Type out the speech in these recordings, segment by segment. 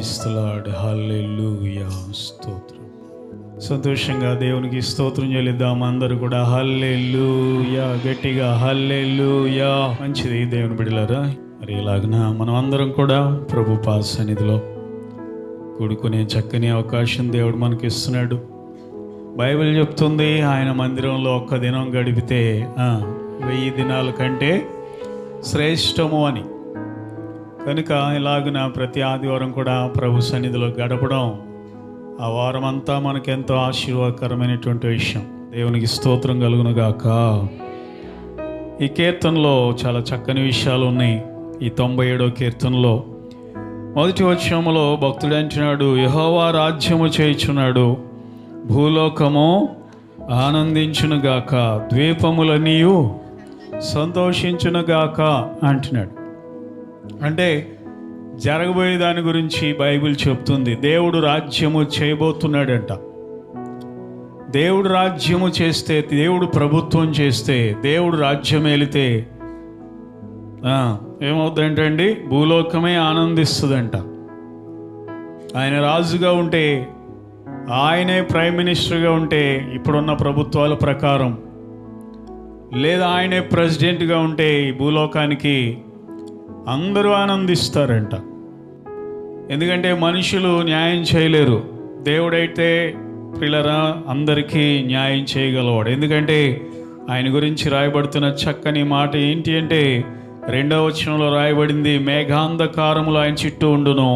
Praise the lord. హల్లెలూయా. స్తోత్రం. సంతోషంగా దేవునికి స్తోత్రం చెల్లిద్దాం. అందరూ కూడా హల్లెలూయా, గట్టిగా హల్లెలూయా. మంచిది దేవుని బిడ్డలారా. మరి ఇలాగన మనం అందరం కూడా ప్రభు పాద సన్నిధిలో కూడుకునే చక్కని అవకాశం దేవుడు మనకి ఇస్తున్నాడు. బైబిల్ చెప్తుంది ఆయన మందిరంలో ఒక్క దినం గడిపితే 1000 దినాల కంటే శ్రేష్టము అని. కనుక ఇలాగున ప్రతి ఆదివారం కూడా ప్రభు సన్నిధిలో గడపడం ఆ వారం అంతా మనకెంతో ఆశీర్వాదకరమైనటువంటి విషయం. దేవునికి స్తోత్రం కలుగును గాక. ఈ కీర్తనలో చాలా చక్కని విషయాలు ఉన్నాయి. ఈ 97వ కీర్తనలో మొదటి వచనములో భక్తుడు అంటున్నాడు, యెహోవా రాజ్యము చేయుచున్నాడు, భూలోకము ఆనందించునుగాక, ద్వీపములన్నీయు సంతోషించునుగాక అంటున్నాడు. అంటే జరగబోయే దాని గురించి బైబిల్ చెప్తుంది. దేవుడు రాజ్యము చేయబోతున్నాడంట. దేవుడు రాజ్యము చేస్తే, దేవుడు ప్రభుత్వం చేస్తే, దేవుడు రాజ్యం ఏలితే ఏమవుతుందంటండి? భూలోకమే ఆనందిస్తుందంట. ఆయన రాజుగా ఉంటే, ఆయనే ప్రైమ్ మినిస్టర్గా ఉంటే ఇప్పుడున్న ప్రభుత్వాల ప్రకారం, లేదా ఆయనే ప్రెసిడెంట్గా ఉంటే ఈ భూలోకానికి అందరూ ఆనందిస్తారంట. ఎందుకంటే మనుషులు న్యాయం చేయలేరు. దేవుడైతే పిల్లరా అందరికీ న్యాయం చేయగలవాడు. ఎందుకంటే ఆయన గురించి రాయబడుతున్న చక్కని మాట ఏంటి అంటే 2వ వచనంలో రాయబడింది, మేఘాంధకారములు ఆయన చుట్టూ ఉండును,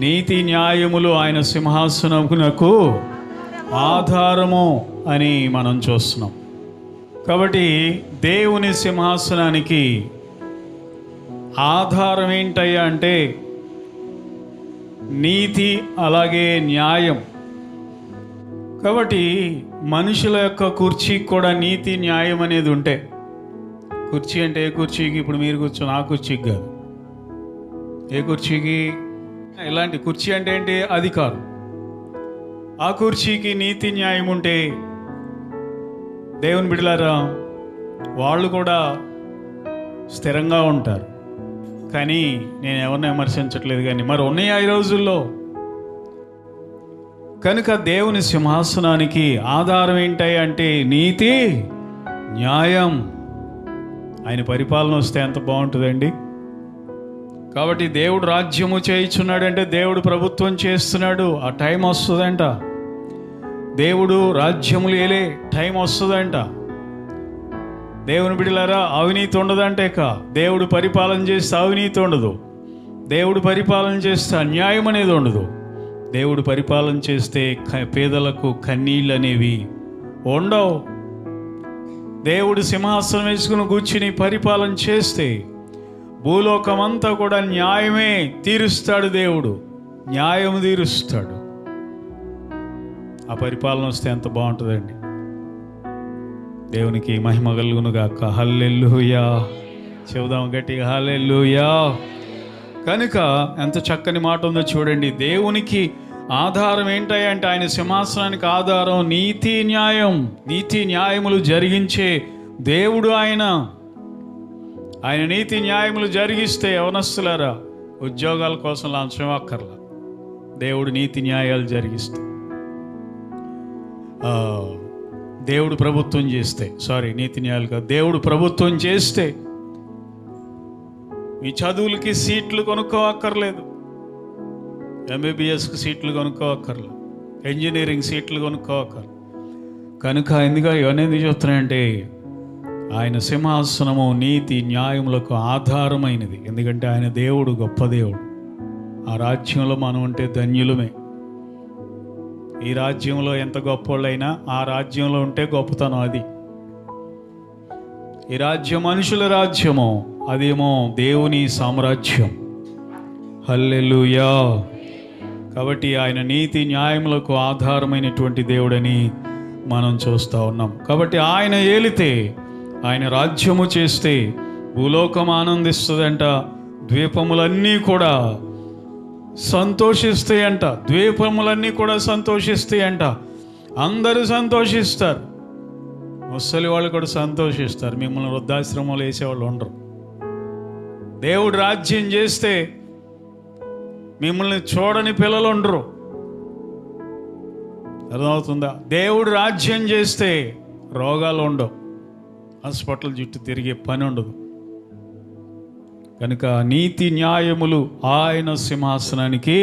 నీతి న్యాయములు ఆయన సింహాసనమునకు ఆధారము అని మనం చూస్తున్నాం. కాబట్టి దేవుని సింహాసనానికి ఆధారం ఏంటయ్యా అంటే నీతి, అలాగే న్యాయం. కాబట్టి మనుషుల యొక్క కుర్చీకి కూడా నీతి న్యాయం అనేది ఉంటే, కుర్చీ అంటే ఏ కుర్చీకి? ఇప్పుడు మీరు కూర్చొని ఆ కుర్చీకి కాదు. ఏ కుర్చీకి? ఇలాంటి కుర్చీ అంటే ఏంటి? అధికారం. ఆ కుర్చీకి నీతి న్యాయం ఉంటే దేవుని బిడ్డలారా వాళ్ళు కూడా స్థిరంగా ఉంటారు. కానీ నేను ఎవరిని విమర్శించట్లేదు, కానీ మరి ఉన్నాయి ఈ రోజుల్లో. కనుక దేవుని సింహాసనానికి ఆధారం ఏంటాయి అంటే నీతి న్యాయం. ఆయన పరిపాలన వస్తే ఎంత బాగుంటుందండి. కాబట్టి దేవుడు రాజ్యము చేయించున్నాడు అంటే దేవుడు ప్రభుత్వం చేస్తున్నాడు. ఆ టైం వస్తుందంట. దేవుడు రాజ్యములు ఏలే టైం వస్తుందంట. దేవుని బిడ్డలారా అవినీతి ఉండదంటే దేవుడు పరిపాలన చేస్తే అవినీతి ఉండదు. దేవుడు పరిపాలన చేస్తే అన్యాయం అనేది ఉండదు. దేవుడు పరిపాలన చేస్తే పేదలకు కన్నీళ్ళు అనేవి ఉండవు. దేవుడు సింహాసనం వేసుకుని కూర్చుని పరిపాలన చేస్తే భూలోకమంతా కూడా న్యాయమే తీరుస్తాడు. దేవుడు న్యాయం తీరుస్తాడు. ఆ పరిపాలన వస్తే ఎంత బాగుంటుందండి. దేవునికి మహిమ కలుగునుగాక. హల్లెలూయా. చెబుదాం గట్టిగా హల్లెలూయా. కనుక ఎంత చక్కని మాట ఉందో చూడండి. దేవునికి ఆధారం ఏంటంటే ఆయన సింహాసనానికి ఆధారం నీతి న్యాయం. నీతి న్యాయములు జరిగించే దేవుడు ఆయన. ఆయన నీతి న్యాయములు జరిగిస్తే యవనస్తులారా ఉద్యోగాల కోసం లంచం అక్కర్లా. దేవుడు నీతి న్యాయాలు జరిగిస్తే, దేవుడు ప్రభుత్వం చేస్తే, నీతి న్యాయాలు కాదు, దేవుడు ప్రభుత్వం చేస్తే మీ చదువులకి సీట్లు కొనుక్కోవక్కర్లేదు. MBBSకి సీట్లు కొనుక్కోవక్కర్లేదు. ఇంజనీరింగ్ సీట్లు కొనుక్కోవక్కర్లేదు. కనుక ఇవన్నీ చెప్తున్నాయంటే ఆయన సింహాసనము నీతి న్యాయములకు ఆధారమైనది. ఎందుకంటే ఆయన దేవుడు, గొప్ప దేవుడు. ఆ రాజ్యంలో మనం ఉంటే ధన్యులమే. ఈ రాజ్యంలో ఎంత గొప్పోళ్ళైనా ఆ రాజ్యంలో ఉంటే గొప్పతనం. అది ఈ రాజ్యం మనుషుల రాజ్యమో, అదేమో దేవుని సామ్రాజ్యం. హల్లెలూయా. కాబట్టి ఆయన నీతి న్యాయములకు ఆధారమైనటువంటి దేవుడని మనం చూస్తూ ఉన్నాం. కాబట్టి ఆయన ఏలితే, ఆయన రాజ్యము చేస్తే భూలోకం ఆనందిస్తుందంట, ద్వీపములన్నీ కూడా సంతోషిస్తాయంట. ద్వీపములన్నీ కూడా సంతోషిస్తాయంట. అందరూ సంతోషిస్తారు. ముసలి వాళ్ళు కూడా సంతోషిస్తారు. మిమ్మల్ని వృద్ధాశ్రమంలో వేసేవాళ్ళు ఉండరు. దేవుడు రాజ్యం చేస్తే మిమ్మల్ని చూడని పిల్లలు ఉండరు. అర్థమవుతుందా? దేవుడు రాజ్యం చేస్తే రోగాలు ఉండవు, హాస్పిటల్ చుట్టూ తిరిగే పని ఉండదు. కనుక నీతి న్యాయములు ఆయన సింహాసనానికి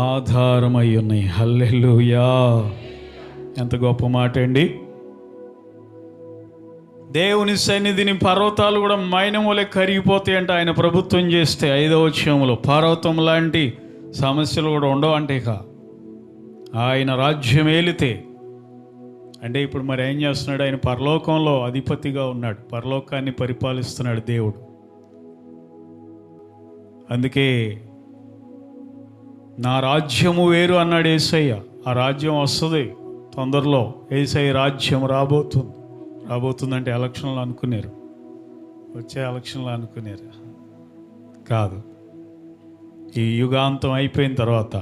ఆధారమై ఉన్నాయి. హల్లెలూయా! ఎంత గొప్ప మాట అండి. దేవుని సన్నిధిని పర్వతాలు కూడా మైనములే కరిగిపోతాయంట ఆయన ప్రభుత్వం చేస్తే. 5వ వచనంలో పర్వతం లాంటి సమస్యలు కూడా ఉండవంటే ఇక ఆయన రాజ్యం ఏలితే. అంటే ఇప్పుడు మరి ఏం చేస్తున్నాడు? ఆయన పరలోకంలో అధిపతిగా ఉన్నాడు, పరలోకాన్ని పరిపాలిస్తున్నాడు దేవుడు. అందుకే నా రాజ్యము వేరు అన్నాడు యేసయ్య. ఆ రాజ్యం వస్తుంది తొందరలో. యేసయ్య రాజ్యం రాబోతుందంటే ఎలక్షన్లు అనుకున్నారు, వచ్చే ఎలక్షన్లు అనుకున్నారు కాదు. ఈ యుగాంతం అయిపోయిన తర్వాత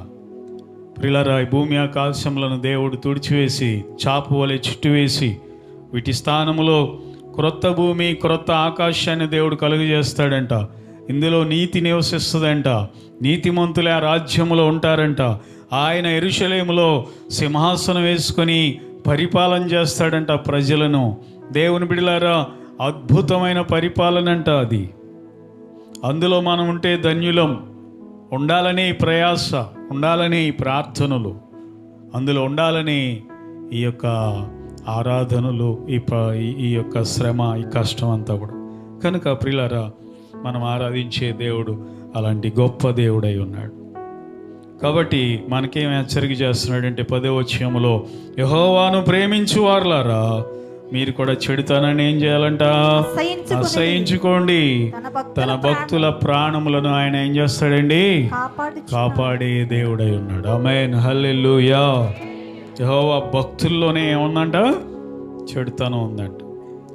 ప్రియులారా, ఈ భూమి ఆకాశములను దేవుడు తుడిచివేసి చాపు వలె చుట్టువేసి వీటి స్థానంలో క్రొత్త భూమి క్రొత్త ఆకాశాన్ని దేవుడు కలుగజేస్తాడంట. ఇందులో నీతి నివసిస్తుందంట, నీతిమంతులే ఆ రాజ్యములో ఉంటారంట. ఆయన యెరూషలేములో సింహాసనం వేసుకొని పరిపాలన చేస్తాడంట ప్రజలను. దేవుని బిడ్డలారా, అద్భుతమైన పరిపాలన అంట అది. అందులో మనం ఉంటే ధన్యులం. ఉండాలని ప్రయాస, ఉండాలని ప్రార్థనలు, అందులో ఉండాలని ఈ యొక్క ఆరాధనలు, ఈ యొక్క శ్రమ, ఈ కష్టం అంతా కూడా. కనుక ప్రియులారా, మనం ఆరాధించే దేవుడు అలాంటి గొప్ప దేవుడై ఉన్నాడు. కాబట్టి మనకేం హెచ్చరిక చేస్తున్నాడంటే 10వ వచనములో, యెహోవాను ప్రేమించు వారులారా మీరు కూడా చెడుతనాన్ని ఏం చేయాలంట? అసహించుకోండి. తన భక్తుల ప్రాణములను ఆయన ఏం చేస్తాడండి? కాపాడే దేవుడై ఉన్నాడు. ఆమేన్, హల్లెలూయా. యెహోవా భక్తుల్లోనే ఏముందంట? చెడుతనం ఉందంట.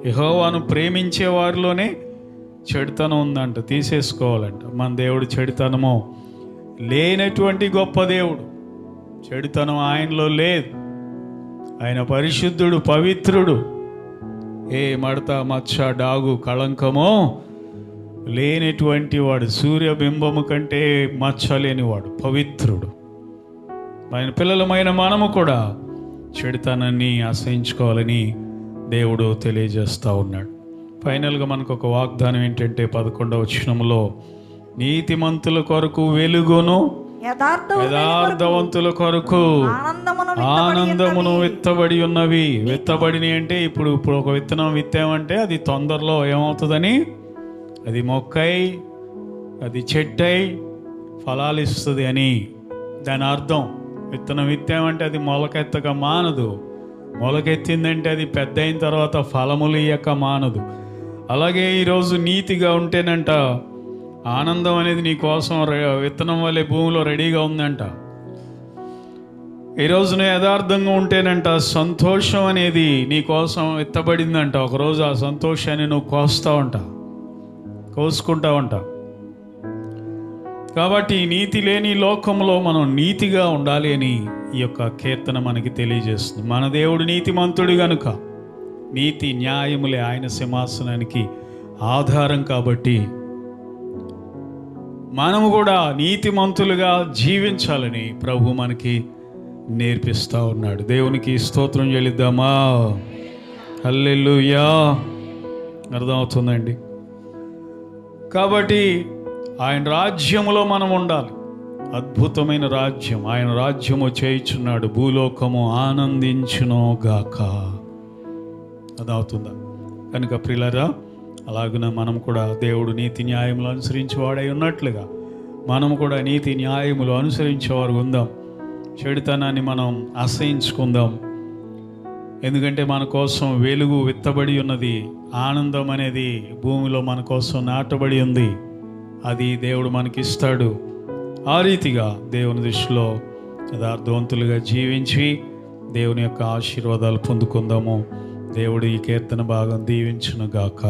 యెహోవాను ప్రేమించే వారిలోనే చెడుతనం ఉందంట, తీసేసుకోవాలంట. మన దేవుడు చెడుతనము లేనటువంటి గొప్ప దేవుడు. చెడుతనం ఆయనలో లేదు. ఆయన పరిశుద్ధుడు, పవిత్రుడు. ఏ మడత మచ్చ డాగు కళంకమో లేనటువంటి వాడు. సూర్యబింబము కంటే మచ్చ లేనివాడు, పవిత్రుడు. ఆయన పిల్లలమైన మనము కూడా చెడుతనాన్ని అసహించుకోవాలని దేవుడు తెలియజేస్తూ ఉన్నాడు. ఫైనల్గా మనకు ఒక వాగ్దానం ఏంటంటే 11వ వచనంలో, నీతిమంతుల కొరకు వెలుగును యథార్థవంతుల కొరకు ఆనందమును విత్తబడి ఉన్నవి. విత్తబడిని అంటే ఇప్పుడు ఒక విత్తనం విత్తామంటే అది తొందరలో ఏమవుతుందని, అది మొక్కై అది చెట్టై ఫలాలు ఇస్తుంది అని దాని అర్థం. విత్తనం విత్తామంటే అది మొలకెత్తక మానదు. మొలకెత్తిందంటే అది పెద్ద అయిన తర్వాత ఫలములు ఇయ్యక మానదు. అలాగే ఈరోజు నీతిగా ఉంటేనంట ఆనందం అనేది నీ కోసం విత్తనం వల్లే భూమిలో రెడీగా ఉందంట. ఈరోజు నువ్వు యథార్థంగా ఉంటేనంట సంతోషం అనేది నీ కోసం విత్తబడిందంట. ఒకరోజు ఆ సంతోషాన్ని నువ్వు కోసుకుంటావంట. కాబట్టి నీతి లేని లోకంలో మనం నీతిగా ఉండాలి అని ఈ యొక్క కీర్తన మనకి తెలియజేస్తుంది. మన దేవుడు నీతిమంతుడు గనుక నీతి న్యాయములే ఆయన సింహాసనానికి ఆధారం. కాబట్టి మనము కూడా నీతిమంతులుగా జీవించాలని ప్రభు మనకి నేర్పిస్తూ ఉన్నాడు. దేవునికి స్తోత్రం చెల్లిద్దామా? హల్లెలూయా. అర్థమవుతుందండి. కాబట్టి ఆయన రాజ్యములో మనం ఉండాలి. అద్భుతమైన రాజ్యం, ఆయన రాజ్యము చేయుచున్నాడు. భూలోకము ఆనందించునో గాక. అదవుతుందా? కనుక ప్రియులారా, అలాగున మనం కూడా దేవుడు నీతి న్యాయములు అనుసరించేవాడై ఉన్నట్లుగా మనము కూడా నీతి న్యాయములు అనుసరించేవారు ఉందాం. చెడుతనాన్ని మనం అసహించుకుందాం. ఎందుకంటే మన కోసం వెలుగు విత్తబడి ఉన్నది. ఆనందం అనేది భూమిలో మన కోసం నాటబడి ఉంది. అది దేవుడు మనకిస్తాడు. ఆ రీతిగా దేవుని దృష్టిలో యథార్థవంతులుగా జీవించి దేవుని యొక్క ఆశీర్వాదాలు పొందుకుందాము. దేవుడు ఈ కీర్తన భాగం దీవించును గాక.